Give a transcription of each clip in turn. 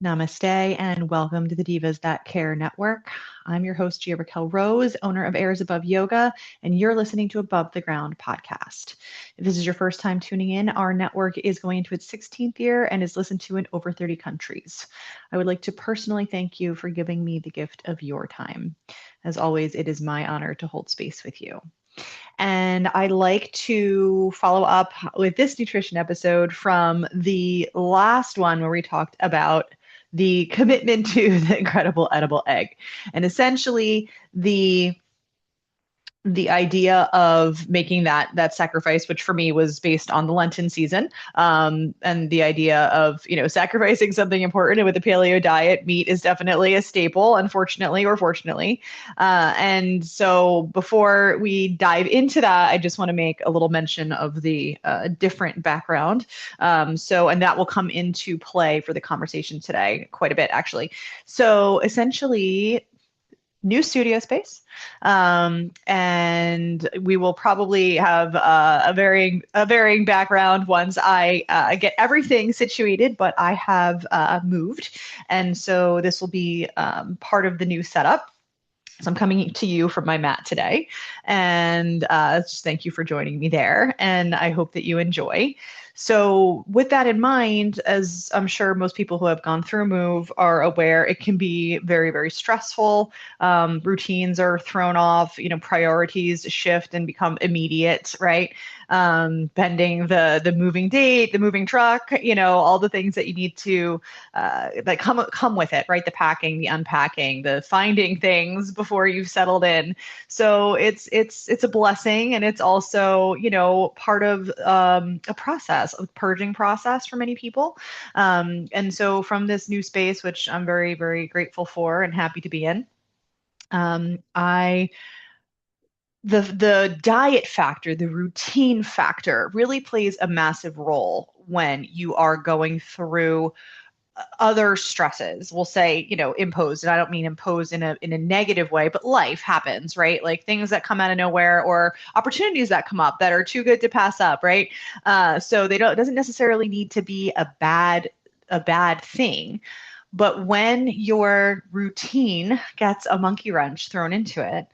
Namaste and welcome to the Divas That Care Network. I'm your host, Gia-Raquel Rose, owner of Airs Above Yoga, and you're listening to Above the Ground podcast. If this is your first time tuning in, our network is going into its 16th year and is listened to in over 30 countries. I would like to personally thank you for giving me the gift of your time. As always, it is my honor to hold space with you. And I like to follow up with this nutrition episode from the last one where we talked about the commitment to the incredible edible egg. And essentially the idea of making that sacrifice, which for me was based on the Lenten season, and the idea of sacrificing something important. And with the paleo diet, meat is definitely a staple, unfortunately or fortunately. And so before we dive into that, I just want to make a little mention of the different background. And that will come into play for the conversation today quite a bit, actually. So essentially, new studio space. And we will probably have a varying background once I get everything situated, but I have moved. And so this will be part of the new setup. So I'm coming to you from my mat today, and just thank you for joining me there. And I hope that you enjoy. So with that in mind, as I'm sure most people who have gone through a move are aware, it can be very, very stressful. Routines are thrown off, priorities shift and become immediate, right? Bending the moving date, the moving truck, all the things that you need to that come with it, right? The packing, the unpacking, the finding things before you've settled in. So it's a blessing, and it's also part of a process, a purging process for many people. And so from this new space, which I'm very, very grateful for and happy to be in, the diet factor, the routine factor really plays a massive role when you are going through other stresses. We'll say, imposed, and I don't mean imposed in a negative way, but life happens, right? Like things that come out of nowhere or opportunities that come up that are too good to pass up, right? So it doesn't necessarily need to be a bad thing. But when your routine gets a monkey wrench thrown into it,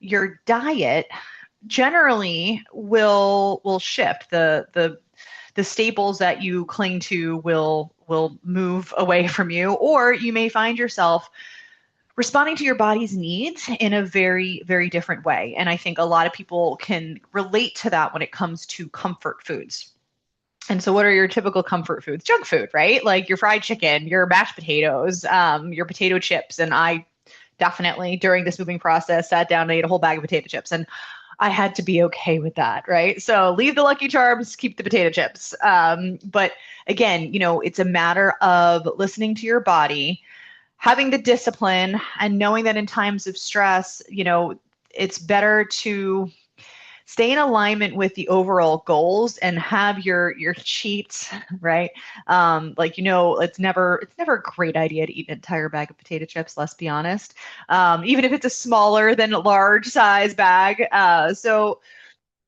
your diet generally will shift. The staples that you cling to will move away from you, or you may find yourself responding to your body's needs in a very, very different way. And I think a lot of people can relate to that when it comes to comfort foods. And so what are your typical comfort foods? Junk food, right? Like your fried chicken, your mashed potatoes, your potato chips. And I definitely, during this moving process, sat down and ate a whole bag of potato chips. And I had to be okay with that, right? So leave the Lucky Charms, keep the potato chips. But again, it's a matter of listening to your body, having the discipline, and knowing that in times of stress, it's better to stay in alignment with the overall goals and have your cheats, right? It's never a great idea to eat an entire bag of potato chips, let's be honest. Even if it's a smaller than a large size bag. So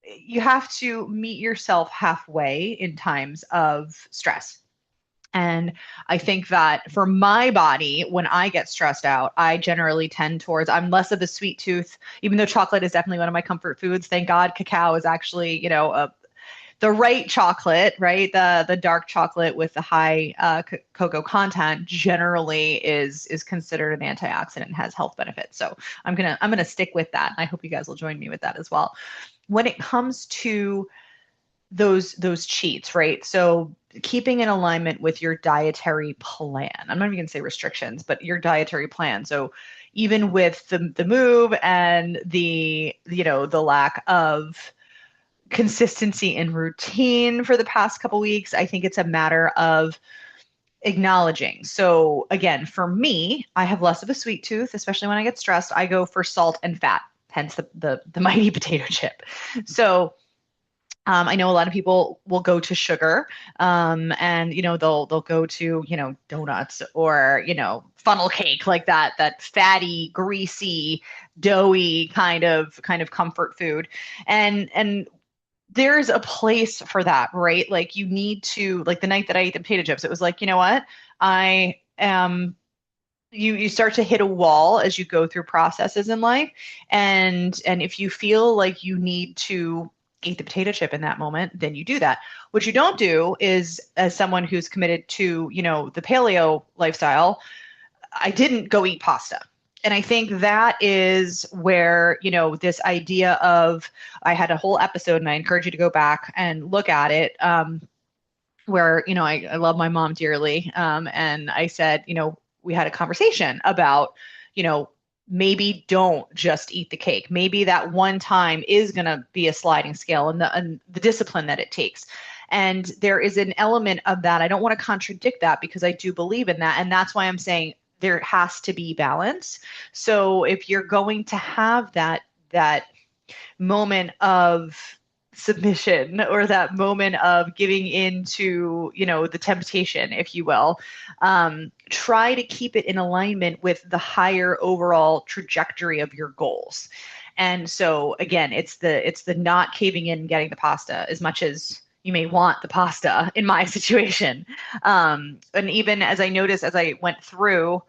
you have to meet yourself halfway in times of stress. And I think that for my body, when I get stressed out, I generally tend towards, I'm less of a sweet tooth, even though chocolate is definitely one of my comfort foods. Thank God cacao is actually, the right chocolate, right? The dark chocolate with the high cocoa content generally is considered an antioxidant and has health benefits. So I'm gonna stick with that. I hope you guys will join me with that as well. When it comes to those cheats, right? So keeping in alignment with your dietary plan. I'm not even gonna say restrictions, but your dietary plan. So even with the move and the lack of consistency and routine for the past couple weeks, I think it's a matter of acknowledging. So again, for me, I have less of a sweet tooth, especially when I get stressed. I go for salt and fat, hence the mighty potato chip. So I know a lot of people will go to sugar, and they'll go to donuts or funnel cake, like that fatty, greasy, doughy kind of comfort food, and there's a place for that, right? Like you need to, like the night that I ate the potato chips, it was like, you know what? I am you start to hit a wall as you go through processes in life. And if you feel like you need to eat the potato chip in that moment, then you do that. What you don't do is, as someone who's committed to, the paleo lifestyle, I didn't go eat pasta. And I think that is where, this idea of, I had a whole episode and I encourage you to go back and look at it, where, I love my mom dearly. And I said, we had a conversation about, you know, maybe don't just eat the cake. Maybe that one time is going to be a sliding scale, and the discipline that it takes. And there is an element of that. I don't want to contradict that because I do believe in that. And that's why I'm saying there has to be balance. So if you're going to have that moment of submission, or that moment of giving into, the temptation, if you will, try to keep it in alignment with the higher overall trajectory of your goals. And so again, it's the not caving in and getting the pasta as much as you may want the pasta in my situation. And even as I noticed as I went through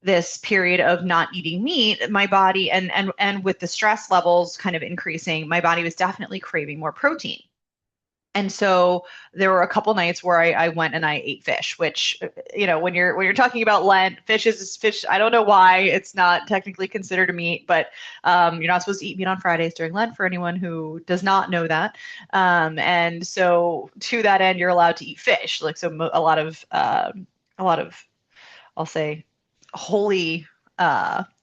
this period of not eating meat, my body, and with the stress levels kind of increasing, my body was definitely craving more protein. And so there were a couple nights where I went and I ate fish, which, when you're talking about Lent, fish is fish. I don't know why it's not technically considered a meat, but you're not supposed to eat meat on Fridays during Lent, for anyone who does not know that. And so to that end, you're allowed to eat fish. Like, so a lot of, I'll say, holy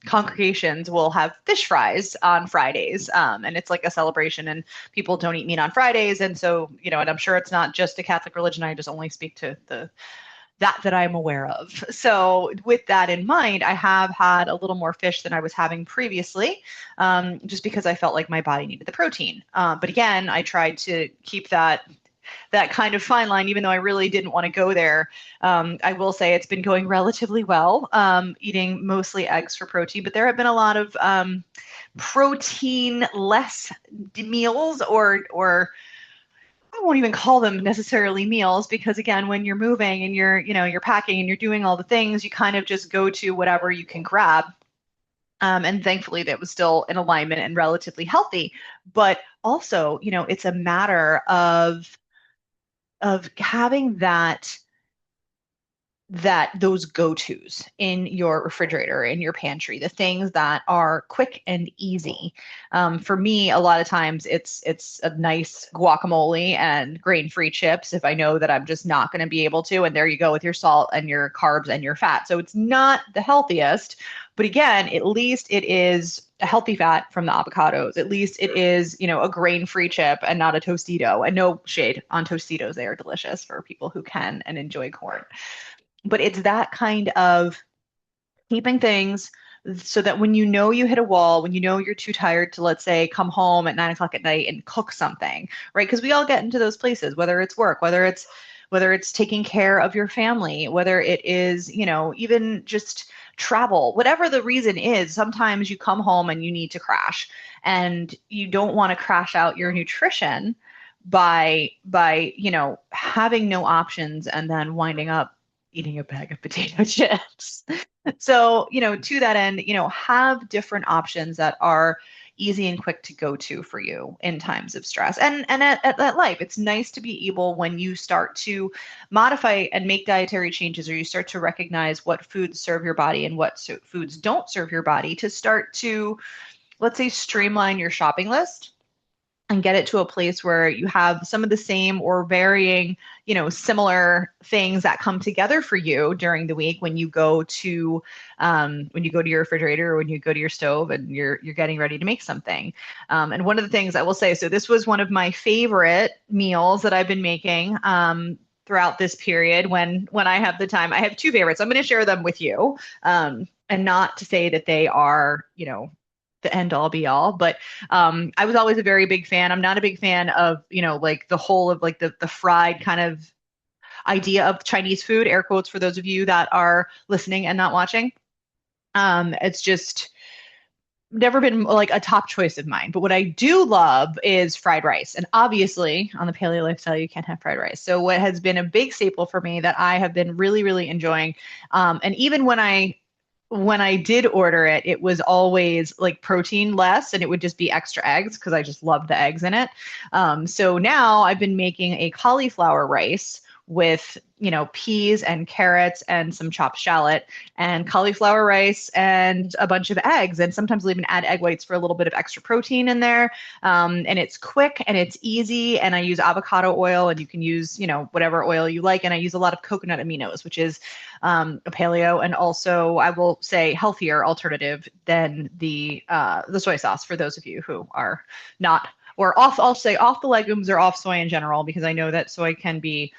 congregations will have fish fries on Fridays. And it's like a celebration, and people don't eat meat on Fridays. And so, and I'm sure it's not just a Catholic religion. I just only speak to that I'm aware of. So with that in mind, I have had a little more fish than I was having previously, just because I felt like my body needed the protein. But again, I tried to keep that kind of fine line, even though I really didn't want to go there. I will say it's been going relatively well, eating mostly eggs for protein, but there have been a lot of protein less meals, or I won't even call them necessarily meals, because again, when you're moving and you're packing and you're doing all the things, you kind of just go to whatever you can grab. And thankfully that was still in alignment and relatively healthy. But also, it's a matter of having those go-tos in your refrigerator, in your pantry, the things that are quick and easy. For me, a lot of times it's a nice guacamole and grain-free chips if I know that I'm just not going to be able to. And there you go with your salt and your carbs and your fat. So it's not the healthiest, but again, at least it is a healthy fat from the avocados. At least it is, a grain-free chip and not a Tostito. And no shade on Tostitos. They are delicious for people who can and enjoy corn. But it's that kind of keeping things so that when you hit a wall, when you're too tired to, let's say, come home at 9 o'clock at night and cook something, right? Because we all get into those places, whether it's work, whether it's taking care of your family, whether it is, even just travel, whatever the reason is, sometimes you come home and you need to crash, and you don't want to crash out your nutrition by having no options and then winding up eating a bag of potato chips. So, to that end, have different options that are easy and quick to go to for you in times of stress. And at that life, it's nice to be able, when you start to modify and make dietary changes, or you start to recognize what foods serve your body and what foods don't serve your body, to start to, let's say, streamline your shopping list and get it to a place where you have some of the same or varying, similar things that come together for you during the week when you go to your refrigerator, or when you go to your stove and you're getting ready to make something. And one of the things I will say, so this was one of my favorite meals that I've been making throughout this period when I have the time. I have two favorites. I'm going to share them with you, and not to say that they are, the end all be all, but I was always a very big fan. I'm not a big fan of, like the whole of like the fried kind of idea of Chinese food, air quotes for those of you that are listening and not watching. It's just never been like a top choice of mine. But what I do love is fried rice. And obviously, on the paleo lifestyle, you can't have fried rice. So what has been a big staple for me that I have been really, really enjoying, and even when I did order it, it was always like protein less and it would just be extra eggs because I just love the eggs in it. So now I've been making a cauliflower rice with, peas and carrots and some chopped shallot and cauliflower rice and a bunch of eggs. And sometimes I'll even add egg whites for a little bit of extra protein in there. And it's quick and it's easy. And I use avocado oil, and you can use, whatever oil you like. And I use a lot of coconut aminos, which is a paleo, and also I will say healthier alternative than the soy sauce for those of you who are not, or off. I'll say off the legumes or off soy in general, because I know that soy can be,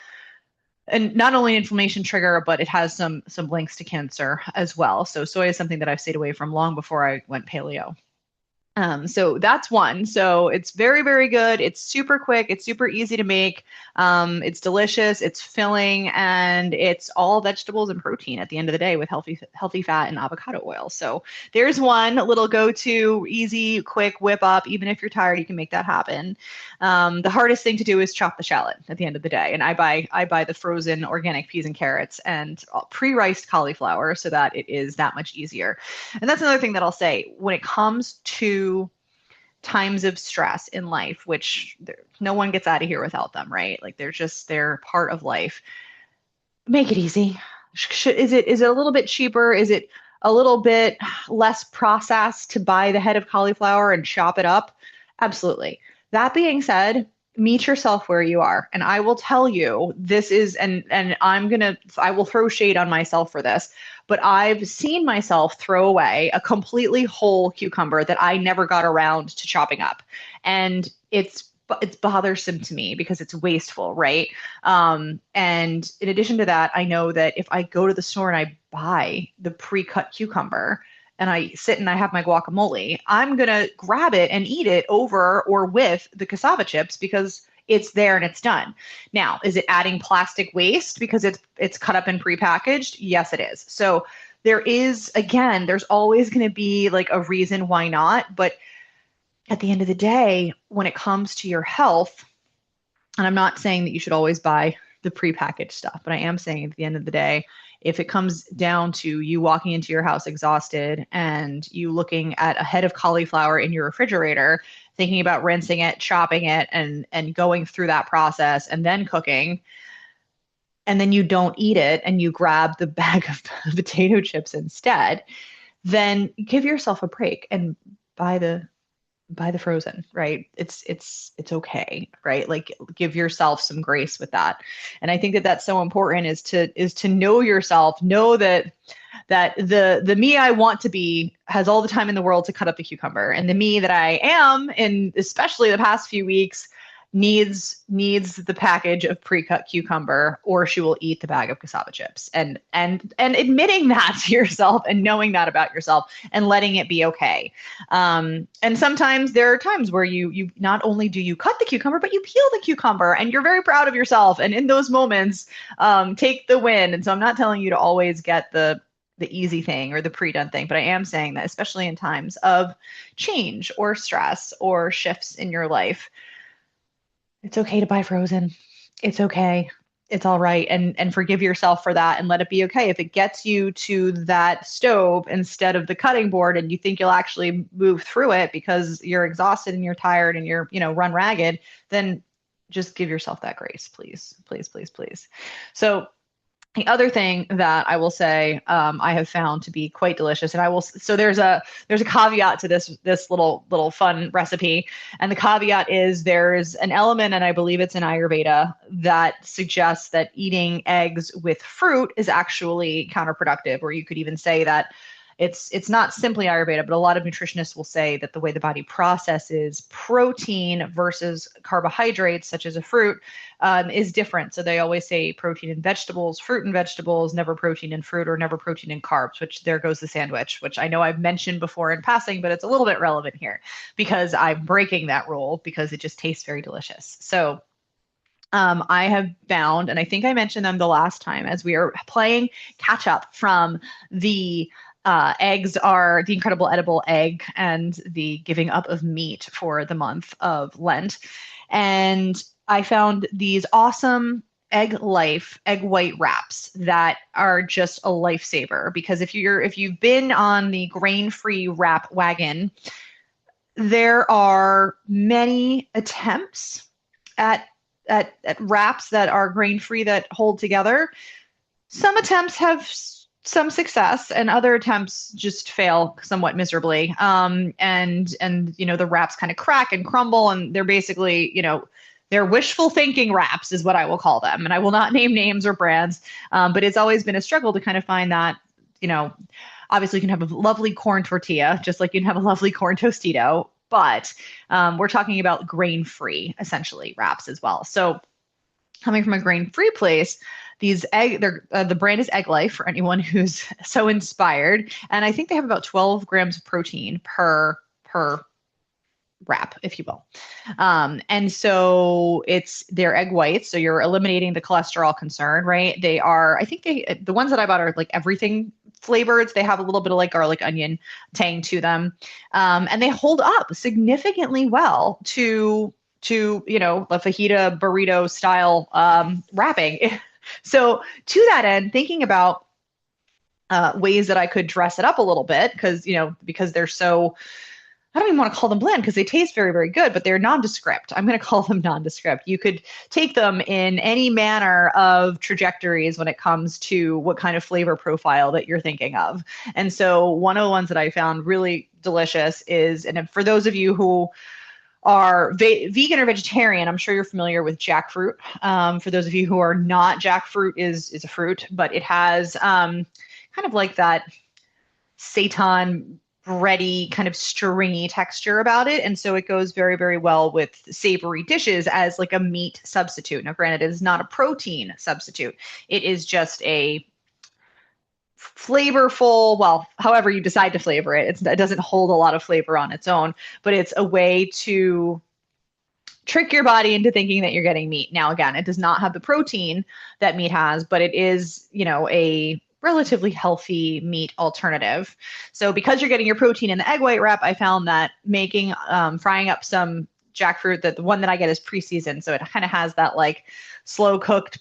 and not only an inflammation trigger, but it has some links to cancer as well. So soy is something that I've stayed away from long before I went paleo. So that's one. So it's very, very good. It's super quick. It's super easy to make. It's delicious. It's filling, and it's all vegetables and protein at the end of the day with healthy fat and avocado oil. So there's one little go-to, easy, quick whip up. Even if you're tired, you can make that happen. The hardest thing to do is chop the shallot at the end of the day. And I buy the frozen organic peas and carrots and pre-riced cauliflower so that it is that much easier. And that's another thing that I'll say when it comes to times of stress in life, which no one gets out of here without them, right? Like they're part of life. Make it easy. Is it a little bit cheaper? Is it a little bit less processed to buy the head of cauliflower and chop it up? Absolutely. That being said, meet yourself where you are. And I will tell you, this is, and I will throw shade on myself for this, but I've seen myself throw away a completely whole cucumber that I never got around to chopping up. And it's bothersome to me because it's wasteful, right? And in addition to that, I know that if I go to the store and I buy the pre-cut cucumber and I sit and I have my guacamole, I'm gonna grab it and eat it over or with the cassava chips because it's there and it's done. Now, is it adding plastic waste because it's cut up and prepackaged? Yes, it is. So there's always going to be like a reason why not. But at the end of the day, when it comes to your health, and I'm not saying that you should always buy the prepackaged stuff, but I am saying at the end of the day, if it comes down to you walking into your house exhausted and you looking at a head of cauliflower in your refrigerator, thinking about rinsing it, chopping it, and going through that process and then cooking, and then you don't eat it and you grab the bag of potato chips instead, then give yourself a break and buy the frozen, right? It's okay, right? Like give yourself some grace with that. And I think that that's so important is to know yourself, know that the me I want to be has all the time in the world to cut up the cucumber, and the me that I am, in especially the past few weeks, needs the package of pre-cut cucumber, or she will eat the bag of cassava chips. And admitting that to yourself and knowing that about yourself and letting it be okay. And sometimes there are times where you not only do you cut the cucumber, but you peel the cucumber and you're very proud of yourself. And in those moments, take the win. And so I'm not telling you to always get the easy thing or the pre-done thing, but I am saying that especially in times of change or stress or shifts in your life, it's okay to buy frozen. It's okay. It's all right. And forgive yourself for that and let it be okay. If it gets you to that stove instead of the cutting board and you think you'll actually move through it because you're exhausted and you're tired and you're, run ragged, then just give yourself that grace, please, please, please, please. So the other thing that I will say I have found to be quite delicious, and so there's a caveat to this little fun recipe, and the caveat is there's an element, and I believe it's in Ayurveda, that suggests that eating eggs with fruit is actually counterproductive, or you could even say that it's not simply Ayurveda, but a lot of nutritionists will say that the way the body processes protein versus carbohydrates, such as a fruit, is different. So they always say protein in vegetables, fruit and vegetables, never protein in fruit, or never protein in carbs, which there goes the sandwich, which I know I've mentioned before in passing, but it's a little bit relevant here because I'm breaking that rule because it just tastes very delicious. So I have found, and I think I mentioned them the last time as we are playing catch up from the Eggs are the incredible edible egg and the giving up of meat for the month of Lent. And I found these awesome egg white wraps that are just a lifesaver because if you've been on the grain-free wrap wagon, there are many attempts at at wraps that are grain-free that hold together. Some attempts have some success and other attempts just fail somewhat miserably. And the wraps kind of crack and crumble and they're basically, they're wishful thinking wraps is what I will call them. And I will not name names or brands, but it's always been a struggle to kind of find that, obviously you can have a lovely corn tortilla, just like you can have a lovely corn tostito, but we're talking about grain-free, essentially, wraps as well. So coming from a grain-free place, the brand is Egg Life for anyone who's so inspired, and I think they have about 12 grams of protein per wrap, if you will. And so they're egg whites, so you're eliminating the cholesterol concern, right? I think the ones that I bought are like everything flavored. They have a little bit of like garlic onion tang to them. And they hold up significantly well to a fajita burrito style wrapping. So to that end, thinking about ways that I could dress it up a little bit because they're so, I don't even want to call them bland because they taste very, very good, but they're nondescript. I'm going to call them nondescript. You could take them in any manner of trajectories when it comes to what kind of flavor profile that you're thinking of. And so one of the ones that I found really delicious is, and for those of you who are vegan or vegetarian, I'm sure you're familiar with jackfruit. For those of you who are not, jackfruit is a fruit, but it has kind of like that seitan bready kind of stringy texture about it. And so it goes very, very well with savory dishes as like a meat substitute. Now, granted, it is not a protein substitute. It is just a flavorful, well, however you decide to flavor it. It doesn't hold a lot of flavor on its own, but it's a way to trick your body into thinking that you're getting meat. Now, again, it does not have the protein that meat has, but it is, a relatively healthy meat alternative. So because you're getting your protein in the egg white wrap, I found that frying up some jackfruit, that the one that I get is pre-seasoned. So it kind of has that like slow cooked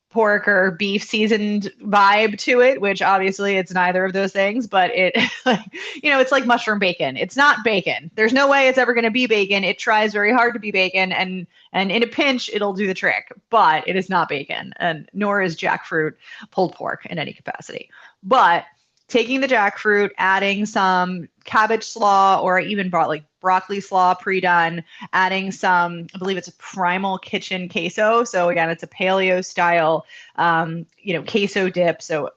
pork or beef seasoned vibe to it, which obviously it's neither of those things, but it's like mushroom bacon. It's not bacon. There's no way it's ever going to be bacon. It tries very hard to be bacon, and in a pinch, it'll do the trick, but it is not bacon, and nor is jackfruit pulled pork in any capacity. But taking the jackfruit, adding some cabbage slaw, or I even brought like broccoli slaw pre-done, adding some, I believe it's a Primal Kitchen queso. So again, it's a paleo style, queso dip. So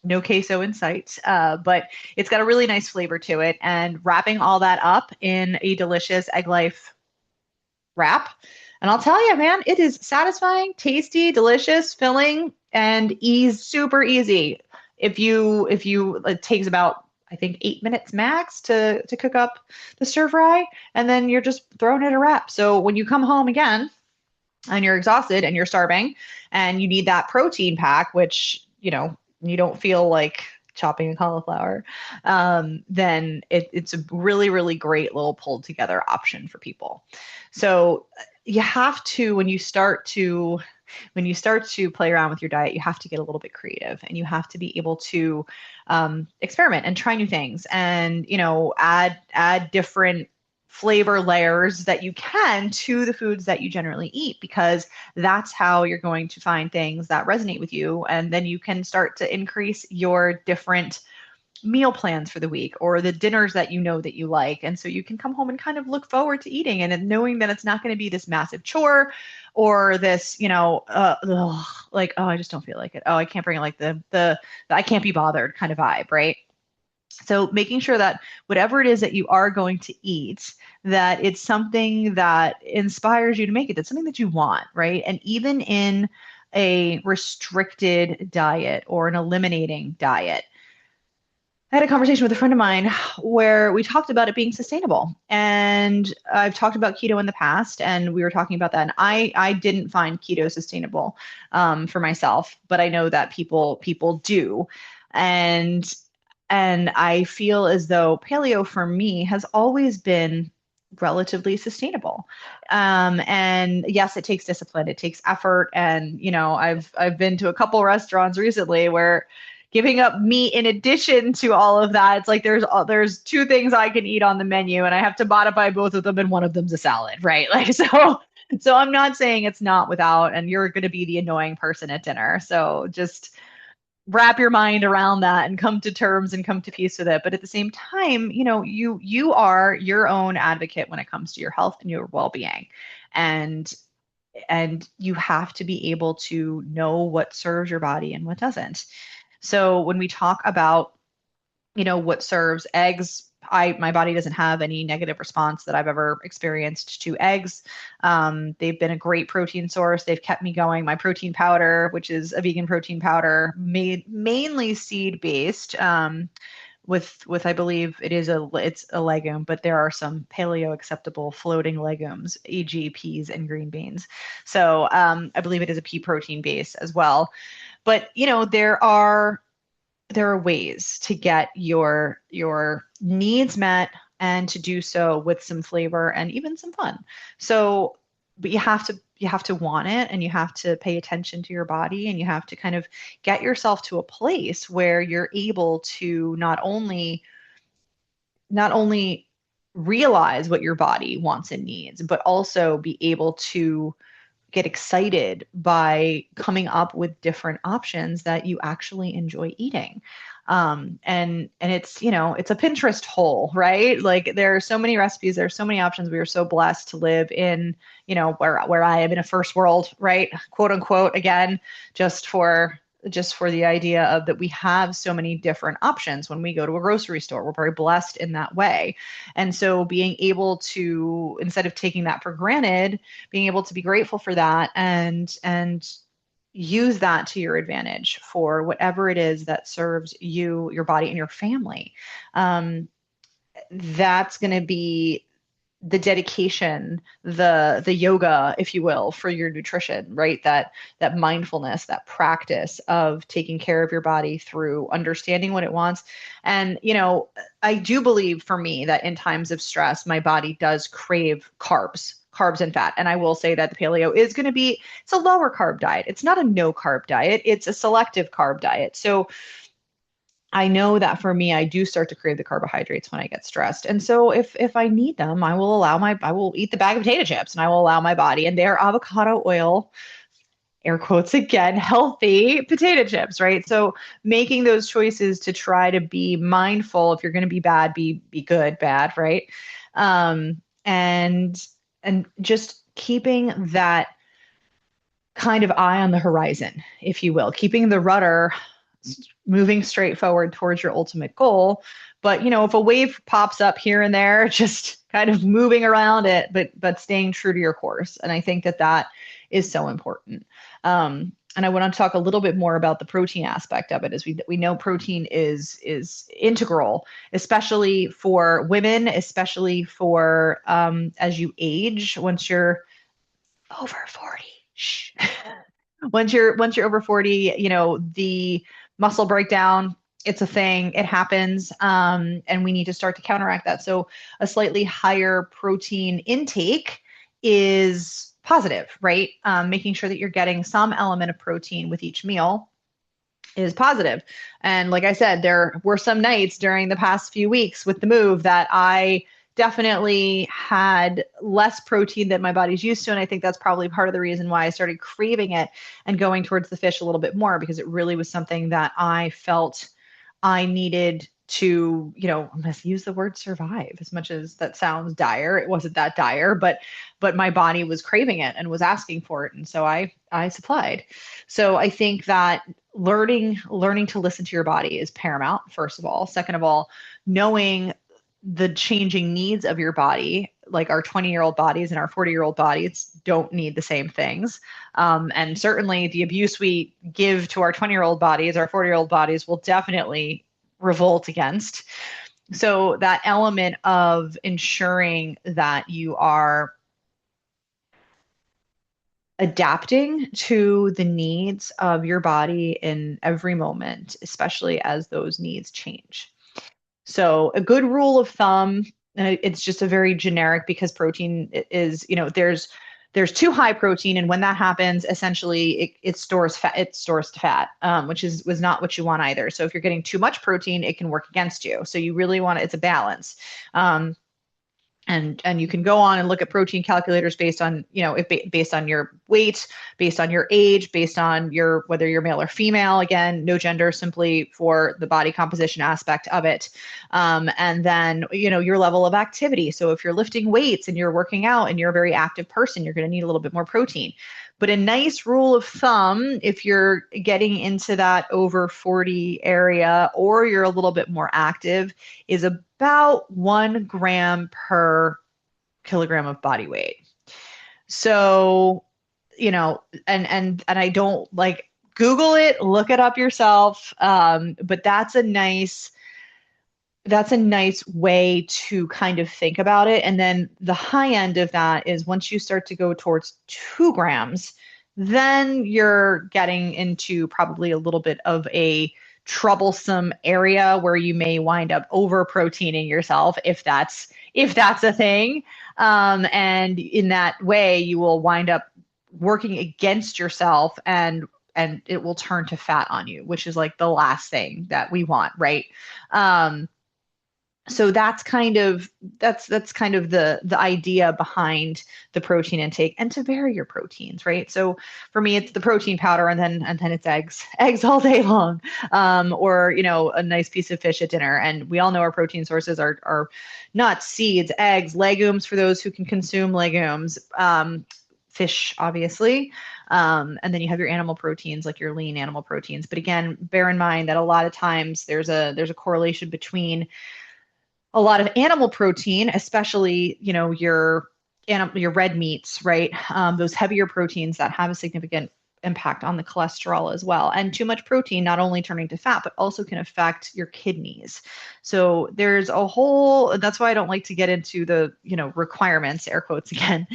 no queso in sight, but it's got a really nice flavor to it. And wrapping all that up in a delicious Egg Life wrap. And I'll tell you, man, it is satisfying, tasty, delicious, filling, and super easy. It takes about, I think, 8 minutes max to cook up the stir fry, and then you're just throwing it in a wrap. So when you come home again and you're exhausted and you're starving and you need that protein pack, which, you don't feel like chopping a cauliflower, then it's a really, really great little pulled together option for people. So you have to, when you start to play around with your diet, you have to get a little bit creative, and you have to be able to experiment and try new things, and add different flavor layers that you can to the foods that you generally eat, because that's how you're going to find things that resonate with you, and then you can start to increase your different meal plans for the week, or the dinners that that you like. And so you can come home and kind of look forward to eating, and knowing that it's not going to be this massive chore or this, like, oh, I just don't feel like it. Oh, I can't bring it, like the I can't be bothered kind of vibe, right? So making sure that whatever it is that you are going to eat, that it's something that inspires you to make it. That's something that you want, right? And even in a restricted diet or an eliminating diet, I had a conversation with a friend of mine where we talked about it being sustainable. And I've talked about keto in the past, and we were talking about that. And I didn't find keto sustainable for myself, but I know that people do. And And I feel as though paleo for me has always been relatively sustainable. And yes, it takes discipline, it takes effort. And, I've been to a couple restaurants recently where giving up meat in addition to all of that, it's like there's two things I can eat on the menu and I have to modify both of them and one of them's a salad, right? Like so I'm not saying it's not without, and you're going to be the annoying person at dinner. So just wrap your mind around that and come to terms and come to peace with it. But at the same time, you are your own advocate when it comes to your health and your well-being. And you have to be able to know what serves your body and what doesn't. So when we talk about, what serves eggs, my body doesn't have any negative response that I've ever experienced to eggs. They've been a great protein source. They've kept me going. My protein powder, which is a vegan protein powder, made mainly seed based. With I believe it's a legume, but there are some paleo acceptable floating legumes, e.g. peas and green beans. So I believe it is a pea protein base as well. But there are ways to get your needs met and to do so with some flavor and even some fun. So, but you have to want it, and you have to pay attention to your body, and you have to kind of get yourself to a place where you're able to not only realize what your body wants and needs, but also be able to get excited by coming up with different options that you actually enjoy eating. And it's a Pinterest hole, right? Like there are so many recipes, there are so many options. We are so blessed to live in, where I am in a first world, right? Quote unquote, again, just for the idea of that we have so many different options when we go to a grocery store. We're very blessed in that way. And so being able to, instead of taking that for granted, being able to be grateful for that and use that to your advantage for whatever it is that serves you, your body, and your family. That's going to be the dedication, the yoga, if you will, for your nutrition, right? That mindfulness, that practice of taking care of your body through understanding what it wants. And I do believe for me that in times of stress, my body does crave carbs and fat. And I will say that the paleo is going to be, it's a lower carb diet. It's not a no carb diet. It's a selective carb diet. So I know that for me, I do start to crave the carbohydrates when I get stressed. And so if I need them, I will eat the bag of potato chips and I will allow my body, and they're avocado oil, air quotes again, healthy potato chips, right? So making those choices to try to be mindful. If you're going to be bad, be good, bad, right? And just keeping that kind of eye on the horizon, if you will, keeping the rudder moving straight forward towards your ultimate goal. But if a wave pops up here and there, just kind of moving around it, but staying true to your course. And I think that is so important. And I want to talk a little bit more about the protein aspect of it, as we know protein is integral, especially for women, especially for as you age, once you're over 40. Shh. Once you're over 40, the muscle breakdown, it's a thing, it happens, and we need to start to counteract that. So a slightly higher protein intake is positive, right? Making sure that you're getting some element of protein with each meal is positive. And like I said, there were some nights during the past few weeks with the move that I definitely had less protein than my body's used to. And I think that's probably part of the reason why I started craving it and going towards the fish a little bit more, because it really was something that I felt I needed to, let's use the word survive. As much as that sounds dire, it wasn't that dire, but my body was craving it and was asking for it. And so I supplied. So I think that learning to listen to your body is paramount, first of all. Second of all, knowing the changing needs of your body, like our 20-year-old bodies and our 40-year-old bodies don't need the same things. And certainly the abuse we give to our 20-year-old bodies, our 40-year-old bodies will definitely revolt against. So that element of ensuring that you are adapting to the needs of your body in every moment, especially as those needs change. So a good rule of thumb, and it's just a very generic because protein is, there's too high protein, and when that happens, essentially it stores fat, it stores to fat, which was not what you want either. So if you're getting too much protein, it can work against you. So you really want it's a balance. And you can go on and look at protein calculators based on, if based on your weight, based on your age, based on your whether you're male or female. Again, no gender, simply for the body composition aspect of it. And then your level of activity. So if you're lifting weights and you're working out and you're a very active person, you're going to need a little bit more protein. But a nice rule of thumb, if you're getting into that over 40 area or you're a little bit more active, is about 1 gram per kilogram of body weight. So, and I don't like Google it, look it up yourself. But that's a nice way to kind of think about it. And then the high end of that is once you start to go towards 2 grams, then you're getting into probably a little bit of a troublesome area where you may wind up over proteining yourself if that's a thing. And in that way, you will wind up working against yourself and it will turn to fat on you, which is like the last thing that we want, right? So that's kind of the idea behind the protein intake, and to vary your proteins, right? So for me, it's the protein powder, and then it's eggs all day long, or a nice piece of fish at dinner. And we all know our protein sources are nuts, seeds, eggs, legumes for those who can consume legumes, fish, obviously. And then you have your animal proteins, like your lean animal proteins. But again, bear in mind that a lot of times there's a correlation between a lot of animal protein, especially, your red meats, right? Those heavier proteins that have a significant impact on the cholesterol as well. And too much protein not only turning to fat, but also can affect your kidneys. So there's that's why I don't like to get into the, requirements, air quotes again,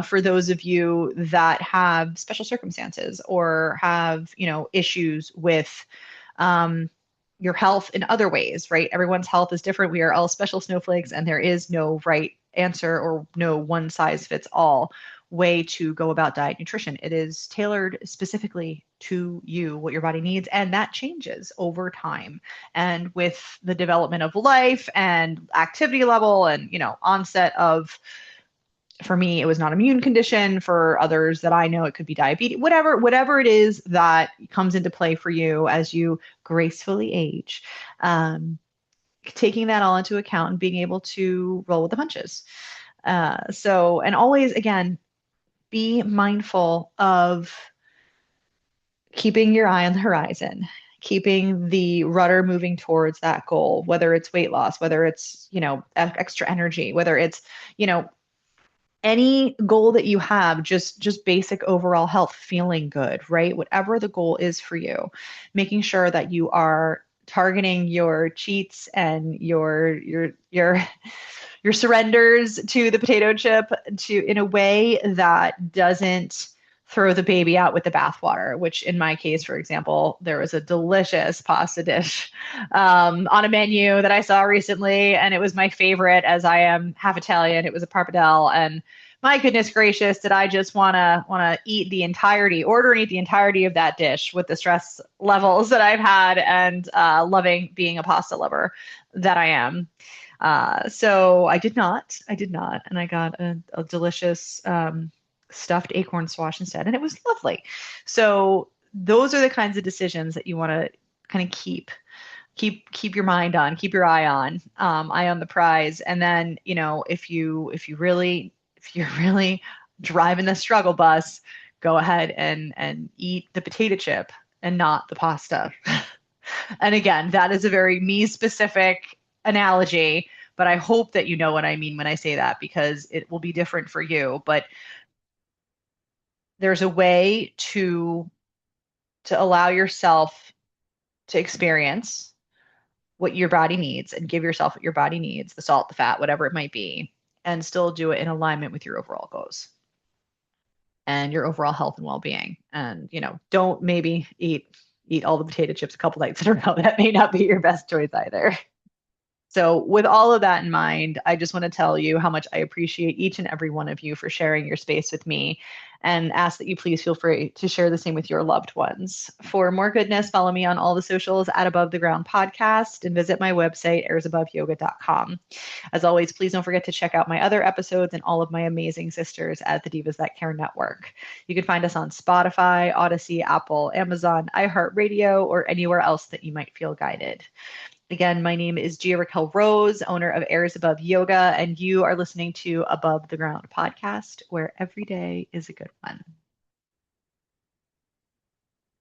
for those of you that have special circumstances or have, issues with, your health in other ways, right? Everyone's health is different. We are all special snowflakes, and there is no right answer or no one size fits all way to go about diet nutrition. It is tailored specifically to you, what your body needs, and that changes over time. And with the development of life and activity level and, onset of, for me, it was not immune condition. For others that I know, it could be diabetes, whatever it is that comes into play for you as you gracefully age. Taking that all into account and being able to roll with the punches. And always, again, be mindful of keeping your eye on the horizon, keeping the rudder moving towards that goal, whether it's weight loss, whether it's, extra energy, whether it's, any goal that you have, just basic overall health, feeling good, right? Whatever the goal is for you, making sure that you are targeting your cheats and your surrenders to the potato chip in a way that doesn't throw the baby out with the bathwater, which in my case, for example, there was a delicious pasta dish on a menu that I saw recently, and it was my favorite as I am half Italian. It was a pappardelle, and my goodness gracious, did I just wanna eat the entirety, order and eat the entirety of that dish with the stress levels that I've had and loving being a pasta lover that I am. So I did not, and I got a delicious stuffed acorn squash instead, and it was lovely. So those are the kinds of decisions that you want to kind of keep your mind on, keep your eye on, eye on the prize. And then, if you're really driving the struggle bus, go ahead and eat the potato chip and not the pasta. And again, that is a very me specific analogy, but I hope that you know what I mean when I say that, because it will be different for you. But there's a way to allow yourself to experience what your body needs and give yourself what your body needs, the salt, the fat, whatever it might be, and still do it in alignment with your overall goals and your overall health and well-being. And, don't maybe eat all the potato chips a couple nights in a row. That may not be your best choice either. So, with all of that in mind, I just want to tell you how much I appreciate each and every one of you for sharing your space with me and ask that you please feel free to share the same with your loved ones. For more goodness, follow me on all the socials at Above the Ground Podcast and visit my website, airsaboveyoga.com. As always, please don't forget to check out my other episodes and all of my amazing sisters at the Divas That Care Network. You can find us on Spotify, Odyssey, Apple, Amazon, iHeartRadio, or anywhere else that you might feel guided. Again, my name is Gia-Raquel Rose, owner of Airs Above Yoga, and you are listening to Above the Ground podcast, where every day is a good one.